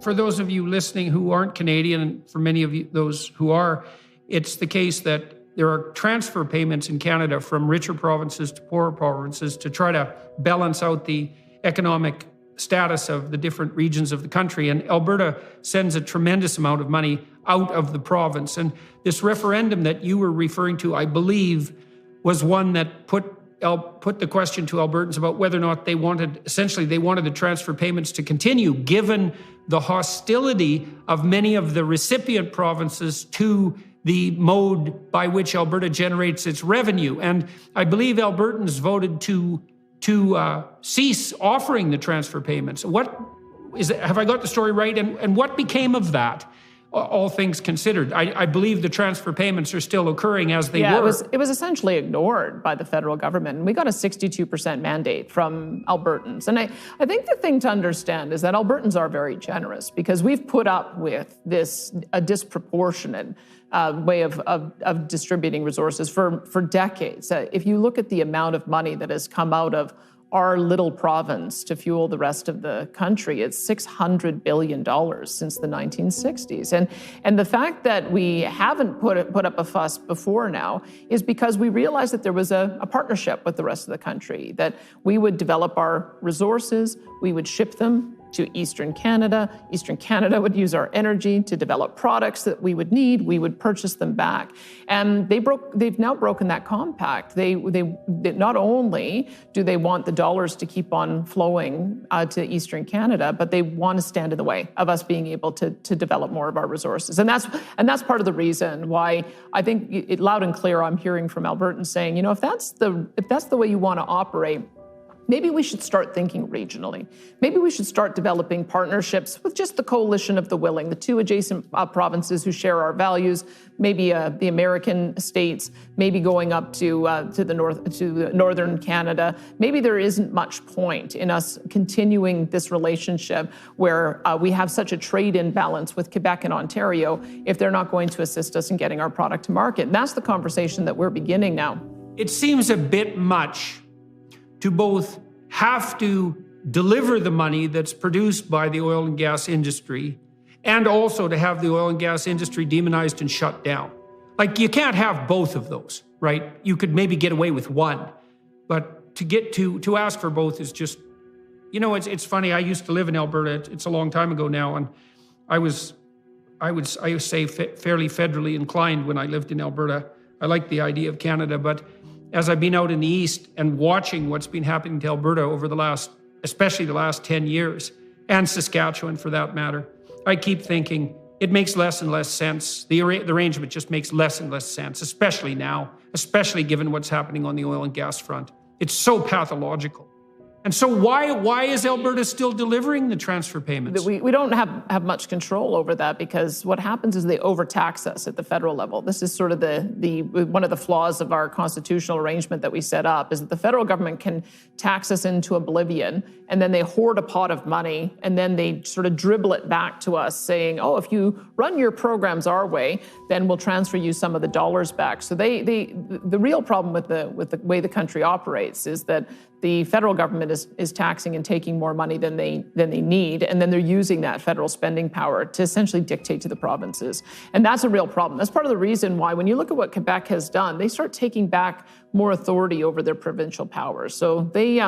for those of you listening who aren't Canadian, and for many of you, those who are, it's the case that there are transfer payments in Canada from richer provinces to poorer provinces to try to balance out the economic status of the different regions of the country. And Alberta sends a tremendous amount of money out of the province. And this referendum that you were referring to, I believe, was one that put the question to Albertans about whether or not they wanted the transfer payments to continue, given the hostility of many of the recipient provinces to the mode by which Alberta generates its revenue. And I believe Albertans voted to cease offering the transfer payments. Have I got the story right? And what became of that? All things considered, I believe the transfer payments are still occurring as they were. It was essentially ignored by the federal government. And we got a 62% mandate from Albertans. And I think the thing to understand is that Albertans are very generous because we've put up with a disproportionate way of distributing resources for decades. If you look at the amount of money that has come out of our little province to fuel the rest of the country, it's $600 billion since the 1960s. And the fact that we haven't put up a fuss before now is because we realized that there was a partnership with the rest of the country, that we would develop our resources, we would ship them to Eastern Canada. Eastern Canada would use our energy to develop products that we would need. We would purchase them back. And they've now broken that compact. They not only do they want the dollars to keep on flowing to Eastern Canada, but they want to stand in the way of us being able to develop more of our resources. And that's part of the reason why I think loud and clear I'm hearing from Albertans saying, if that's the way you want to operate, maybe we should start thinking regionally. Maybe we should start developing partnerships with just the coalition of the willing, the two adjacent provinces who share our values, maybe the American states, maybe going up to the north, to northern Canada. Maybe there isn't much point in us continuing this relationship where we have such a trade imbalance with Quebec and Ontario if they're not going to assist us in getting our product to market. And that's the conversation that we're beginning now. It seems a bit much to both have to deliver the money that's produced by the oil and gas industry and also to have the oil and gas industry demonized and shut down. Like, you can't have both of those, right? You could maybe get away with one, but to ask for both is just, it's funny. I used to live in Alberta. It's a long time ago now, and I would say fairly federally inclined when I lived in Alberta. I like the idea of Canada, but as I've been out in the East and watching what's been happening to Alberta over especially the last 10 years, and Saskatchewan for that matter, I keep thinking it makes less and less sense. The arrangement just makes less and less sense, especially now, especially given what's happening on the oil and gas front. It's so pathological. And so why is Alberta still delivering the transfer payments? We don't have much control over that because what happens is they overtax us at the federal level. This is sort of the one of the flaws of our constitutional arrangement that we set up, is that the federal government can tax us into oblivion, and then they hoard a pot of money, and then they sort of dribble it back to us saying, oh, if you run your programs our way, then we'll transfer you some of the dollars back. So the real problem with the way the country operates is that the federal government is taxing and taking more money than they need, and then they're using that federal spending power to essentially dictate to the provinces. And that's a real problem. That's part of the reason why, when you look at what Quebec has done, they start taking back more authority over their provincial powers. So they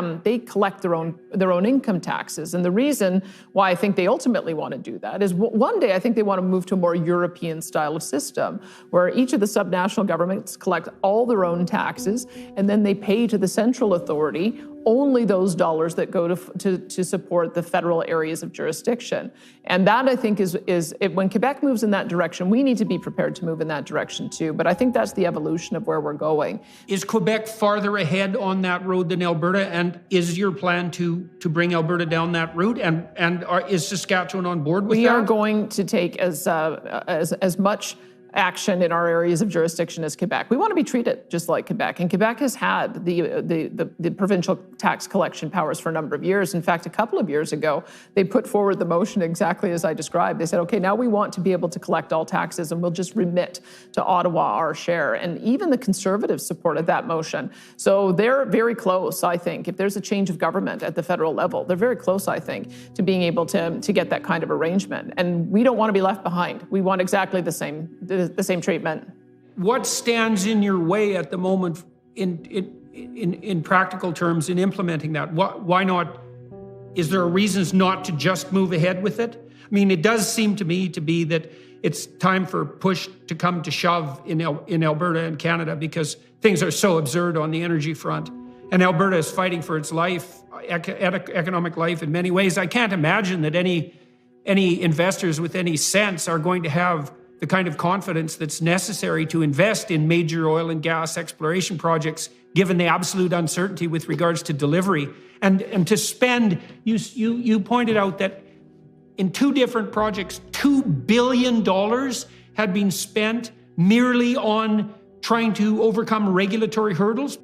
collect their own income taxes. And the reason why I think they ultimately want to do that is one day I think they want to move to a more European style of system where each of the subnational governments collect all their own taxes, and then they pay to the central authority only those dollars that go to support the federal areas of jurisdiction. And that, I think, is when Quebec moves in that direction, we need to be prepared to move in that direction too. But I think that's the evolution of where we're going. Is Quebec farther ahead on that road than Alberta? And is your plan to bring Alberta down that route? And is Saskatchewan on board with that? We are going to take as much action in our areas of jurisdiction as Quebec. We want to be treated just like Quebec. And Quebec has had the provincial tax collection powers for a number of years. In fact, a couple of years ago, they put forward the motion exactly as I described. They said, okay, now we want to be able to collect all taxes and we'll just remit to Ottawa our share. And even the Conservatives supported that motion. So they're very close, I think. If there's a change of government at the federal level, they're very close, I think, to being able to get that kind of arrangement. And we don't want to be left behind. We want exactly the same treatment. What stands in your way at the moment in practical terms in implementing that? Why not? Is there reasons not to just move ahead with it? I mean, it does seem to me to be that it's time for push to come to shove in Alberta and Canada because things are so absurd on the energy front. And Alberta is fighting for its life, economic life in many ways. I can't imagine that any investors with any sense are going to have the kind of confidence that's necessary to invest in major oil and gas exploration projects, given the absolute uncertainty with regards to delivery. And to spend, you pointed out that in two different projects, $2 billion had been spent merely on trying to overcome regulatory hurdles.